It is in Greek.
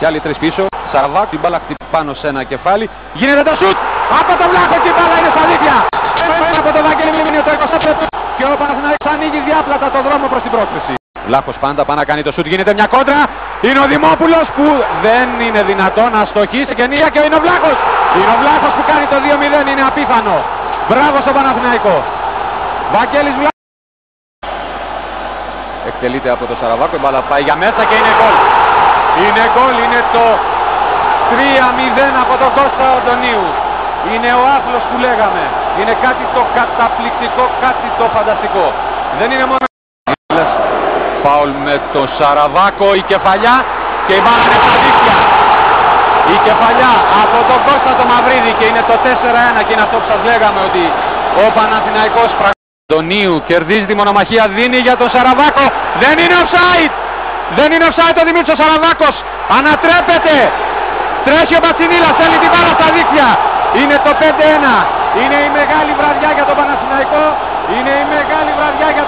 Και άλλοι τρεις πίσω. Σαραβάκ, την μπάλα χτυπάει πάνω σε ένα κεφάλι. Γίνεται το σουτ από τον Βλάχο και η μπάλα είναι στα δίκτυα. Από τον Βαγγέλη Μνημείο το 25 και ο Παναθηναϊκός ανοίγει διάπλατα το δρόμο προς την πρόκριση. Βλάχος πάντα πάει να κάνει το σουτ, γίνεται μια κόντρα. Είναι ο Δημόπουλος που δεν είναι δυνατόν να στοχίσει και νία και είναι ο Βλάχος. Είναι ο Βλάχος που κάνει το 2-0, είναι απίθανο. Μπράβο στον Παναθηναϊκό. Βαγγέλης Βλάχος. Εκτελείται από το Σαραβάκο, η μπάλα πάει για μέσα και είναι γκολ. Είναι γκολ, είναι το 3-0 από τον Κώστα Αντωνίου. Είναι ο άθλος που λέγαμε. Είναι κάτι το καταπληκτικό, κάτι το φανταστικό. Δεν είναι μόνο... Φάουλ με τον Σαραβάκο, η κεφαλιά και η μπάλα είναι στα δίκτυα. Η κεφαλιά από τον Κώστα το Μαυρίδη και είναι το 4-1 και είναι αυτό που σας λέγαμε ότι ο Παναθηναϊκός Αντωνίου κερδίζει τη μονομαχία, δίνει για τον Σαραβάκο. Δεν είναι offside! Δεν είναι offside ο Δημήτρης ο Σαραβάκος. Ανατρέπεται. Τρέχει ο Μπατσινίλας, θέλει την μπάλα στα δίκτυα. Είναι το 5-1. Είναι η μεγάλη βραδιά για τον Παναθηναϊκό. Είναι η μεγάλη βραδιά για